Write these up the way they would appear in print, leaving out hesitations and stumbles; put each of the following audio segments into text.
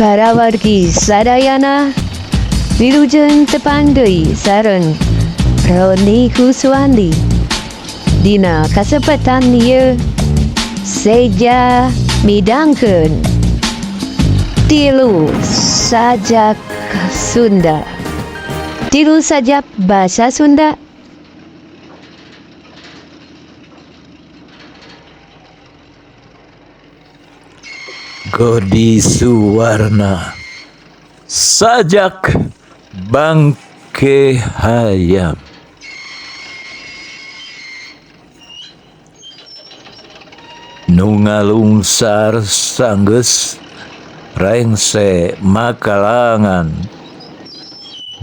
Para wargi sadayana wilujeng tepandai sareng Roni Kuswandi dina kasempatan ieu seja midangkeun tilu sajak Sunda. Tilu sajak bahasa Sunda. Godi Suwarna sajak bangke hayam. Nu ngalungsar sanggeus rengse makalangan,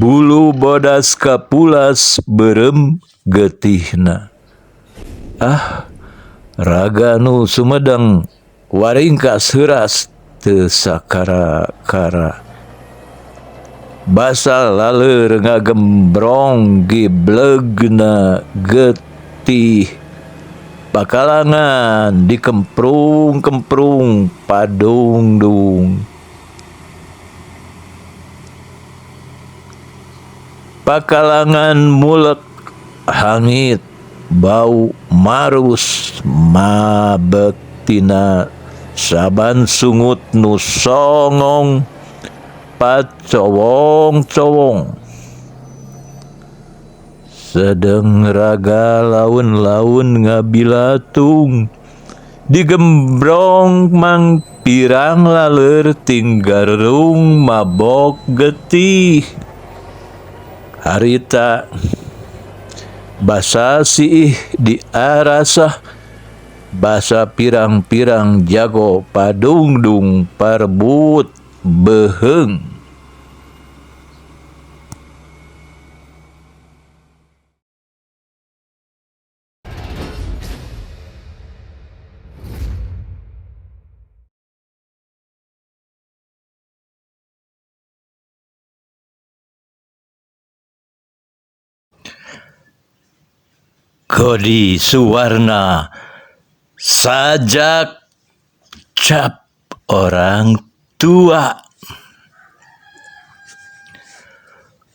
bulu bodas kapulas berem getihna. Raga nu sumedeng waringkas heuras teu sakara-kara. Basa laleur ngagembrong giblegna getih. Bakalangan dikemprung-kemprung padungdung. Bakalangan mulek hangit bau marus mabek tina saban sungut nu songong pacowong-cowong. Sedeng raga laun-laun ngabilatung digembrong mang pirang laleur tinggarung mabok getih. Harita basa siih diarasah basa pirang-pirang jago padungdung parbut beheung. Godi Suwarna sajak cap orang tua.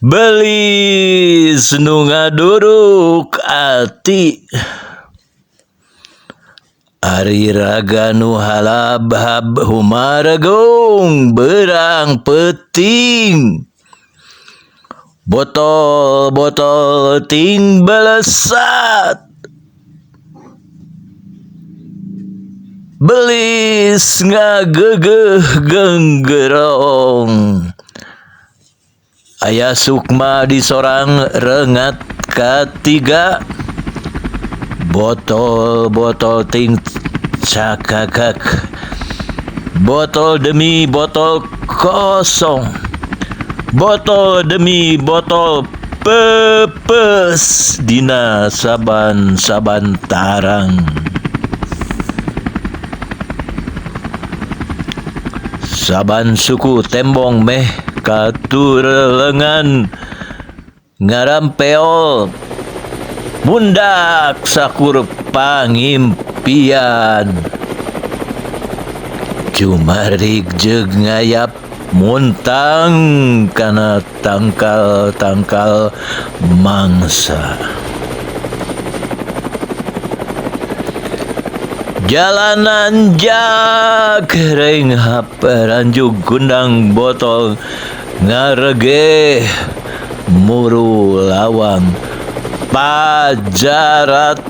Belis nu ngaduruk ati, ari raga nu halab-hab humaregong berang peting. Botol-botol ting belesat, belis ngagegeh genggerong. Aya sukma di sorang rengat katiga, botol-botol ting cakakak, botol demi botol kosong. Botol demi botol pepes dina saban-saban tarang. Saban suku tembong meh katur lengan ngarampeol mundak sakur pangimpian. Jumarik jeung ngayap muntang kana tangkal-tangkal mangsa. Jalanan jagreng haperanjuk gundang botol ngaregeh muru lawang pajaratan.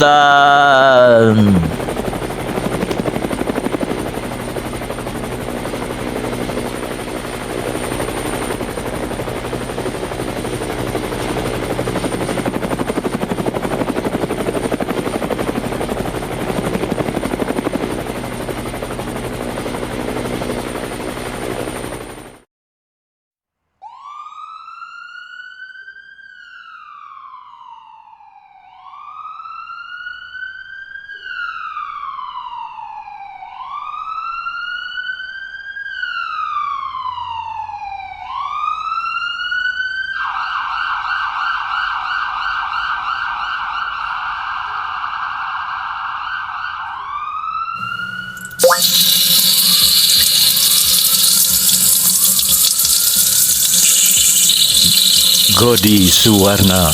Godi Suwarna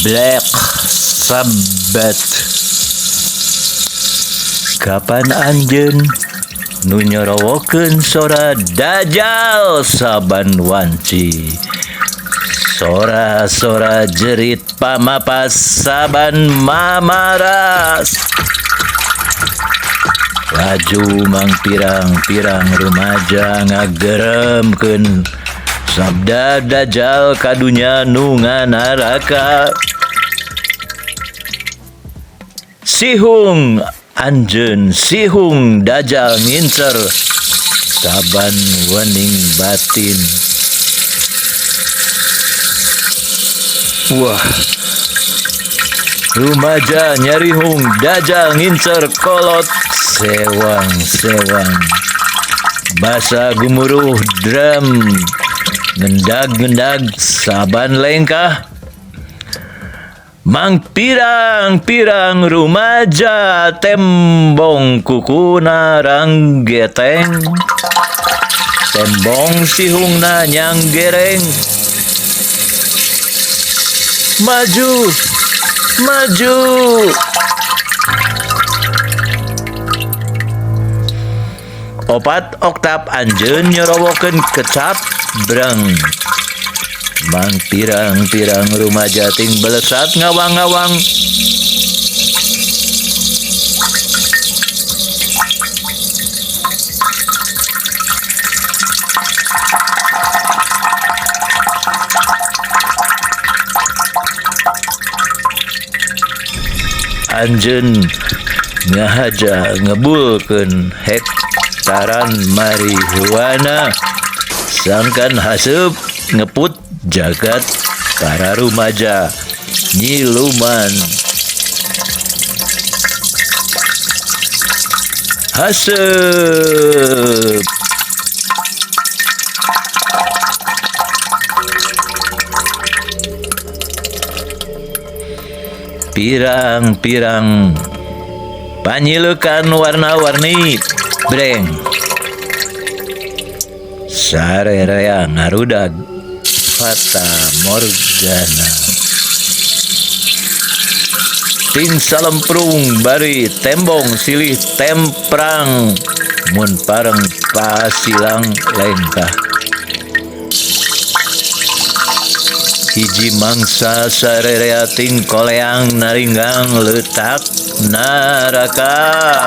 Black Sabbath. Kapan anjeun nu nyorowokeun sora Dajjal saban wanci, sora-sora jerit pamapas saban mamaras. Laju mang pirang-pirang rumaja ngageremkeun sabda Dajjal kadunya nu nganaraka. Sihung anjeun sihung Dajjal ngincer saban wening batin. Wah, rumaja nyarihung Dajjal ngincer kolot sewang-sewang. Basa gumuruh drum ngendag-ngendag saban lengkah. Mang pirang-pirang rumaja tembong kukuna ranggeteng, tembong sihungna nyang gereng. Maju, maju. Opat oktab anjeun nyorowokeun kecap breng. Mang pirang-pirang rumaja ting belesat ngawang-ngawang. Anjeun ngahaja ngebulkeun hektaran marihuana, sangkan haseup ngeput jagat para rumaja nyiluman. Haseup pirang-pirang panyilukan warna-warni breng sarerea ngarudag fata morgana. Ting salemprung bari tembong silih temprang mun pareng pasilang lengkah. Hiji mangsa sarerea ting koleang naringgang letak naraka.